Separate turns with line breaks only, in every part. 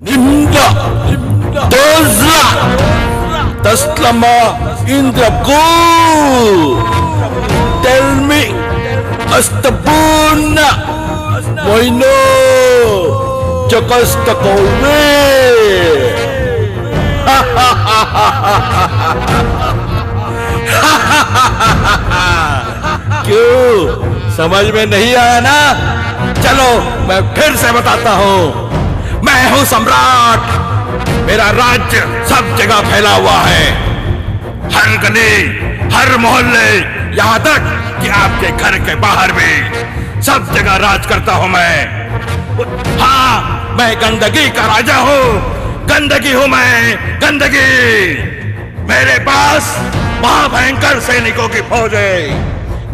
Nimda, Dozla, Taslama, Indragul. Tell me, Astabuna, Moino, Chakastakove. क्यों समझ में नहीं आया ना? चलो मैं फिर से बताता हूं। मैं हूं सम्राट। मेरा राज्य सब जगह फैला हुआ है, हर गली, हर मोहल्ले, यहां तक कि आपके घर के बाहर भी सब जगह राज करता हूं मैं। हाँ, मैं गंदगी का राजा हूं। गंदगी हूं मैं, गंदगी। मेरे पास महाभयंकर सैनिकों की फौज है।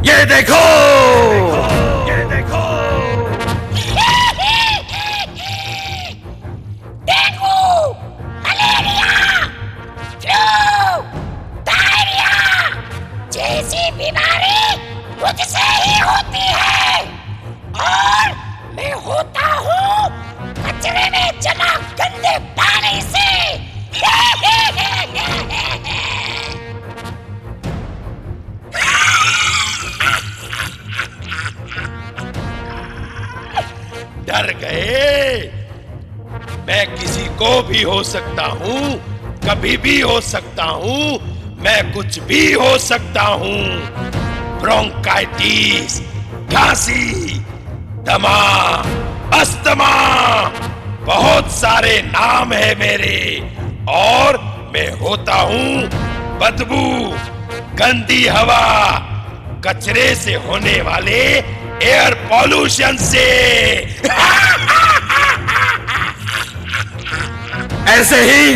ये देखो, ये देखो।
डेंगू, मलेरिया, फ्लू, डायरिया जैसी बीमारी मुझसे ही होती है और मैं होता हूँ कचरे में जमा गंदे पानी से।
डर गए? मैं किसी को भी हो सकता हूँ, कभी भी हो सकता हूँ, मैं कुछ भी हो सकता हूँ। ब्रोंकाइटिस, खांसी, दमा, अस्थमा, बहुत सारे नाम है मेरे। और मैं होता हूँ बदबू, गंदी हवा, कचरे से होने वाले एयर पॉल्यूशन से।
ऐसे ही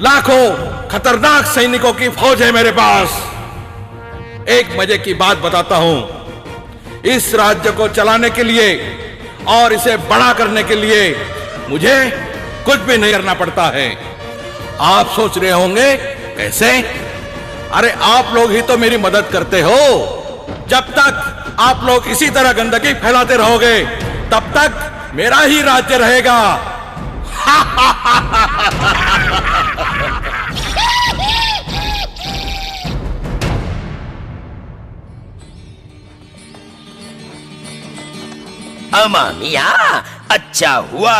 लाखों खतरनाक सैनिकों की फौज है मेरे पास। एक मजे की बात बताता हूं। इस राज्य को चलाने के लिए और इसे बड़ा करने के लिए मुझे कुछ भी नहीं करना पड़ता है। आप सोच रहे होंगे कैसे? अरे आप लोग ही तो मेरी मदद करते हो। जब तक आप लोग इसी तरह गंदगी फैलाते रहोगे तब तक मेरा ही राज्य रहेगा।
अमा मियाँ, अच्छा हुआ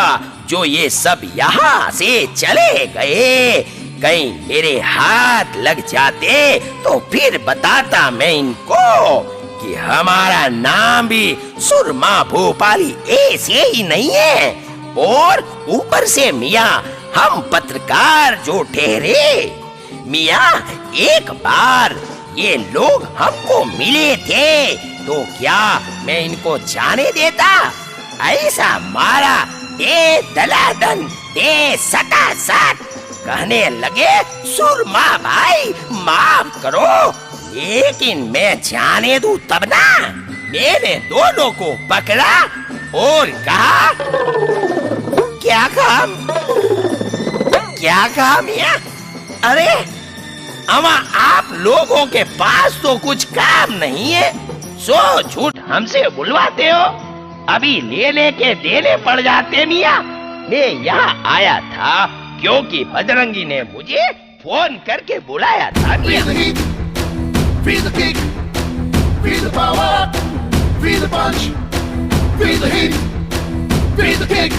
जो ये सब यहाँ से चले गए। कहीं मेरे हाथ लग जाते तो फिर बताता मैं इनको कि हमारा नाम भी सुरमा भोपाली ऐसे ही नहीं है। और ऊपर से मियाँ हम पत्रकार जो ठहरे। मियाँ, एक बार ये लोग हमको मिले थे तो क्या मैं इनको जाने देता? ऐसा मारा दे दलादन दे सटासट। कहने लगे सुरमा भाई माफ करो, लेकिन मैं जाने दूं तब ना। मैंने दोनों को पकड़ा और कहा, क्या कहा मियाँ? अरे अमा आप लोगों के पास तो कुछ काम नहीं है, सो झूठ हमसे बुलवाते हो। अभी लेने के देने पड़ जाते मियाँ। मैं यहाँ आया था क्योंकि बजरंगी ने मुझे फोन करके बुलाया था।
Feel the heat, feel the kick, feel the power, feel the punch, feel the heat, feel the kick,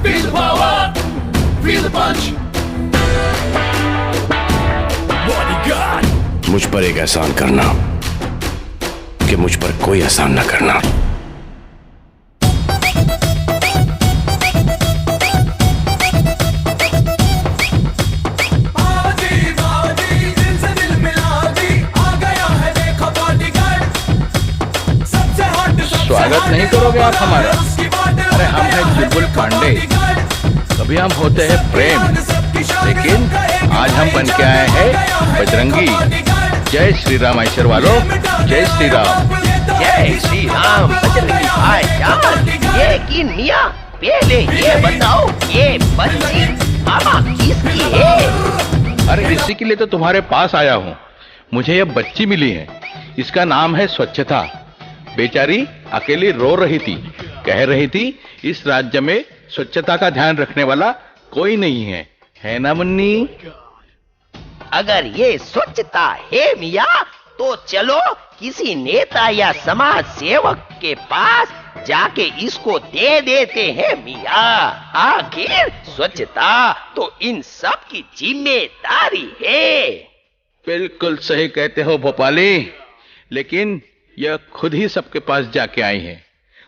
feel the power, feel the punch. Bodyguard.
मुझ पर एक एहसान करना कि मुझ पर कोई एहसान न करना।
स्वागत नहीं करोगे आप हमारा? अरे हम हैं चुलबुल पांडे। कभी हम होते हैं प्रेम, लेकिन आज हम बन के आए हैं बजरंगी। जय श्री राम ऐश्वर वालों, जय श्री राम।
जय श्री राम बजरंगी भाई जान। लेकिन मियाँ पहले ये बताओ, ये बच्ची मामा किसकी है?
अरे इसी के लिए तो तुम्हारे पास आया हूँ। मुझे ये बच्ची मिली है, इसका नाम है स्वच्छता। बेचारी अकेली रो रही थी, कह रही थी इस राज्य में स्वच्छता का ध्यान रखने वाला कोई नहीं है ना मुन्नी?
अगर ये स्वच्छता है मियाँ, तो चलो किसी नेता या समाज सेवक के पास जाके इसको दे देते हैं मियाँ। आखिर स्वच्छता तो इन सब की जिम्मेदारी है।
बिल्कुल सही कहते हो भोपाली, लेकिन यह खुद ही सबके पास जाके आई है।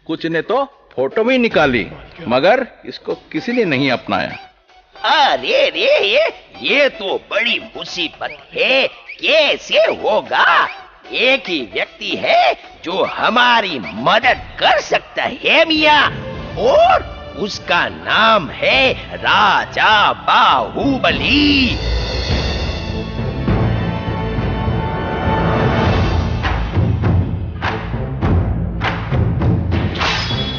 कुछ ने तो फोटो भी निकाली, मगर इसको किसी ने नहीं अपनाया।
अरे रे, ये तो बड़ी मुसीबत है। कैसे होगा? एक ही व्यक्ति है जो हमारी मदद कर सकता है मियाँ, और उसका नाम है राजा बाहुबली।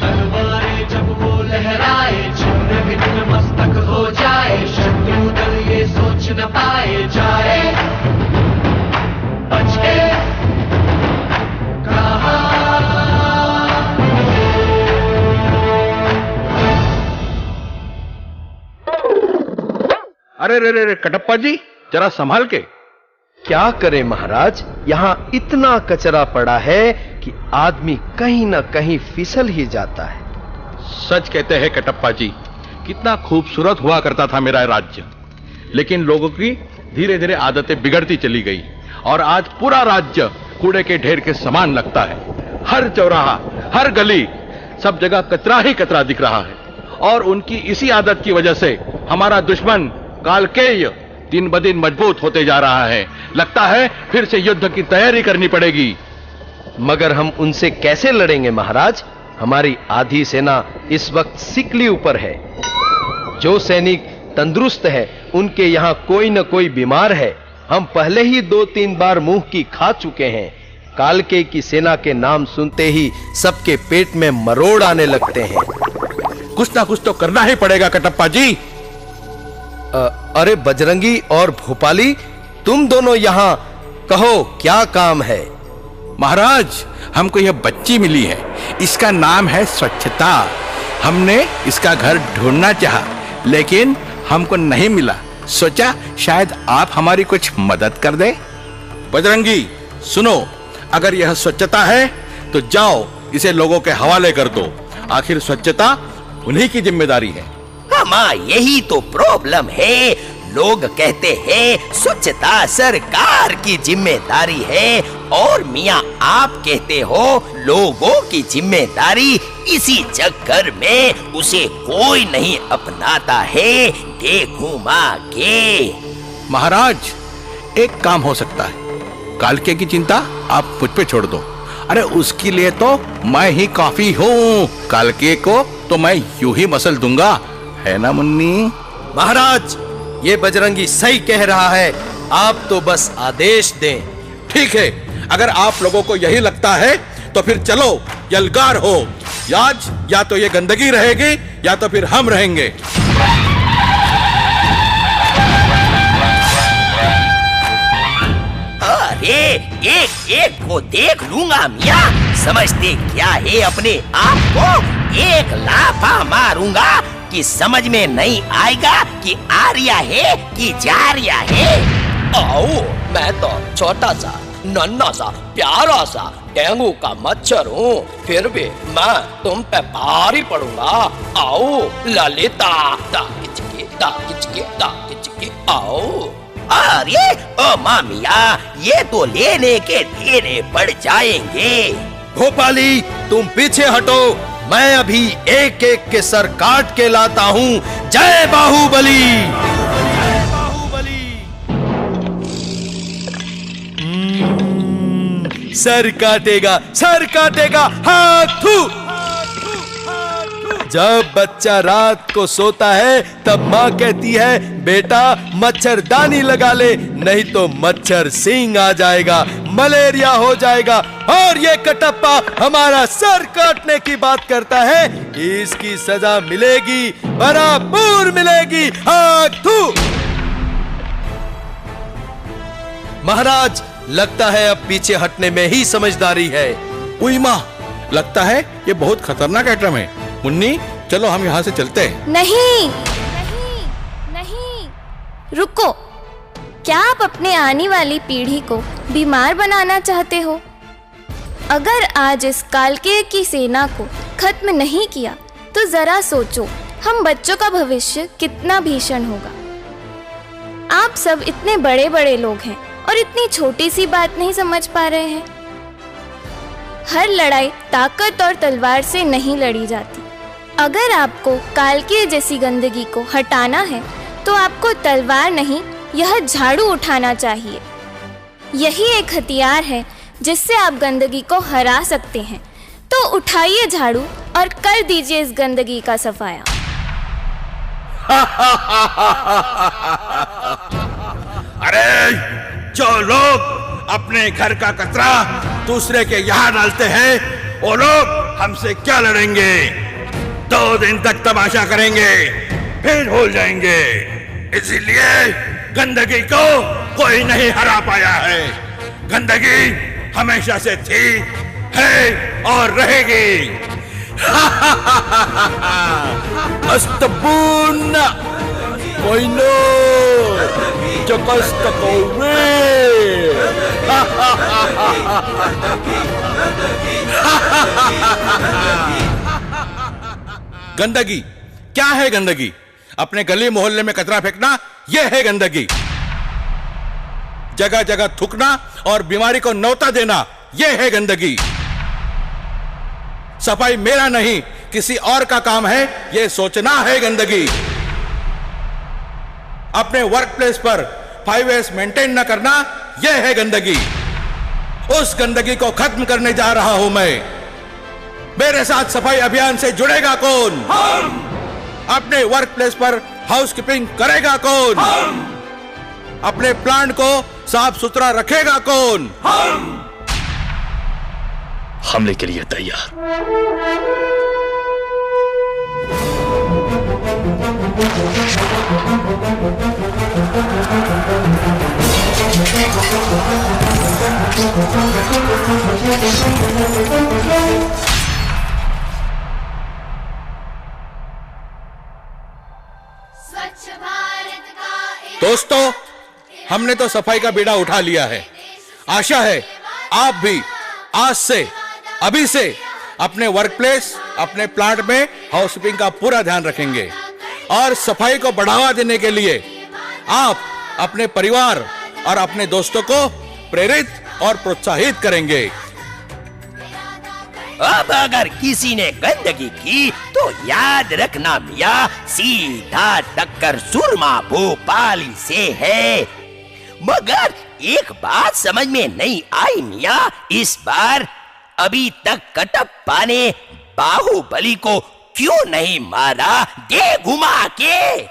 तलवारें जब वो लहराए, छिन्न भिन्न मस्तक हो जाए, शत्रु दल ये सोच न पाए जाए बचे कहाँ।
अरे रे रे रे कटप्पा जी, जरा संभाल के।
क्या करे महाराज, यहाँ इतना कचरा पड़ा है कि आदमी कहीं ना कहीं फिसल ही जाता है।
सच कहते हैं कटप्पा जी, कितना खूबसूरत हुआ करता था मेरा राज्य, लेकिन लोगों की धीरे धीरे आदतें बिगड़ती चली गई और आज पूरा राज्य कूड़े के ढेर के समान लगता है। हर चौराहा, हर गली, सब जगह कचरा ही कचरा दिख रहा है। और उनकी इसी आदत की वजह से हमारा दुश्मन कालकेय दिन ब दिन मजबूत होते जा रहा है। लगता है फिर से युद्ध की तैयारी करनी पड़ेगी।
मगर हम उनसे कैसे लड़ेंगे महाराज? हमारी आधी सेना इस वक्त सिकली ऊपर है। जो सैनिक तंदुरुस्त है, उनके यहाँ कोई न कोई बीमार है। हम पहले ही 2-3 बार मुंह की खा चुके हैं। कालके की सेना के नाम सुनते ही सबके पेट में मरोड़ आने लगते हैं।
कुछ ना कुछ तो करना ही पड़ेगा कटप्पा जी।
अरे बजरंगी और भोपाली, तुम दोनों यहाँ, कहो क्या काम है?
महाराज, हमको यह बच्ची मिली है, इसका नाम है स्वच्छता। हमने इसका घर ढूंढना चाहा, लेकिन हमको नहीं मिला। सोचा शायद आप हमारी कुछ मदद कर दे। बजरंगी सुनो, अगर यह स्वच्छता है तो जाओ इसे लोगों के हवाले कर दो। आखिर स्वच्छता उन्हीं की जिम्मेदारी है।
हमारा यही तो प्रॉब्लम है। लोग कहते हैं स्वच्छता सरकार की जिम्मेदारी है, और मियाँ आप कहते हो लोगों की जिम्मेदारी। इसी चक्कर में उसे कोई नहीं अपनाता है। देखूं माँ के।
महाराज, एक काम हो सकता है। कालके की चिंता आप मुझ पे छोड़ दो। अरे उसके लिए तो मैं ही काफी हूँ। कालके को तो मैं यूं ही मसल दूंगा, है ना मुन्नी?
महाराज, ये बजरंगी सही कह रहा है। आप तो बस आदेश दें।
ठीक है, अगर आप लोगों को यही लगता है तो फिर चलो यलगार हो। आज या तो ये गंदगी रहेगी या तो फिर हम रहेंगे।
अरे एक एक को देख लूंगा मियाँ। समझते क्या है अपने आप को? एक लाफा मारूंगा कि समझ में नहीं आएगा कि आर्या है कि जारिया है।
आओ, मैं तो छोटा सा, नन्हा सा, प्यारा सा डेंगू का मच्छर हूँ, फिर भी मैं तुम पे भारी पड़ूंगा। आओ ललिता, ताकिचके ताकिचके ताकिचके, आओ।
अरे ओ मामिया, ये तो लेने के देने पड़ जाएंगे।
भोपाली, तुम पीछे हटो। मैं अभी एक एक के सर काट के लाता हूँ। जय बाहुबली! जय बाहुबली! सर काटेगा, सर काटेगा, हाथू! जब बच्चा रात को सोता है तब माँ कहती है, बेटा मच्छरदानी लगा ले, नहीं तो मच्छर सिंह आ जाएगा, मलेरिया हो जाएगा। और ये कटप्पा हमारा सर काटने की बात करता है। इसकी सजा मिलेगी, बराबर मिलेगी। हाथू! महाराज, लगता है अब पीछे हटने में ही समझदारी है।
उई माँ, लगता है ये बहुत खतरनाक आइटम है। मुन्नी चलो हम यहाँ से चलते हैं।
नहीं नहीं नहीं, रुको। क्या आप अपने आने वाली पीढ़ी को बीमार बनाना चाहते हो? अगर आज इस कालकेय की सेना को खत्म नहीं किया तो जरा सोचो हम बच्चों का भविष्य कितना भीषण होगा। आप सब इतने बड़े बड़े लोग हैं और इतनी छोटी सी बात नहीं समझ पा रहे हैं। हर लड़ाई ताकत और तलवार से नहीं लड़ी जाती। अगर आपको कालकेय जैसी गंदगी को हटाना है तो आपको तलवार नहीं, यह झाड़ू उठाना चाहिए। यही एक हथियार है जिससे आप गंदगी को हरा सकते हैं। तो उठाइए झाड़ू और कर दीजिए इस गंदगी का सफाया।
अरे जो लोग अपने घर का कचरा दूसरे के यहाँ डालते हैं वो लोग हमसे क्या लड़ेंगे? 2 दिन तक तमाशा करेंगे फिर भूल जाएंगे। इसीलिए गंदगी को कोई नहीं हरा पाया है। गंदगी हमेशा से थी, है और रहेगी। अस्तपूर्ण मोइनो चकस्तकोवे। गंदगी क्या है? गंदगी अपने गली मोहल्ले में कचरा फेंकना, यह है गंदगी। जगह जगह थूकना और बीमारी को न्योता देना, यह है गंदगी। सफाई मेरा नहीं किसी और का काम है, यह सोचना है गंदगी। अपने वर्क प्लेस पर 5S मेंटेन न करना, यह है गंदगी। उस गंदगी को खत्म करने जा रहा हूं मैं। मेरे साथ सफाई अभियान से जुड़ेगा कौन? हम। अपने वर्क प्लेस पर हाउसकीपिंग करेगा कौन? हम। अपने प्लांट को साफ सुथरा रखेगा कौन? हम।
हमले के लिए तैयार।
दोस्तों, हमने तो सफाई का बीड़ा उठा लिया है। आशा है आप भी आज से, अभी से अपने वर्क प्लेस, अपने प्लांट में हाउसकीपिंग का पूरा ध्यान रखेंगे और सफाई को बढ़ावा देने के लिए आप अपने परिवार और अपने दोस्तों को प्रेरित और प्रोत्साहित करेंगे।
अब अगर किसी ने गंदगी की तो याद रखना मियाँ, सीधा टक्कर सुरमा भोपाली से है। मगर एक बात समझ में नहीं आई मियाँ, इस बार अभी तक कटप्पा ने बाहुबली को क्यों नहीं मारा दे घुमा के?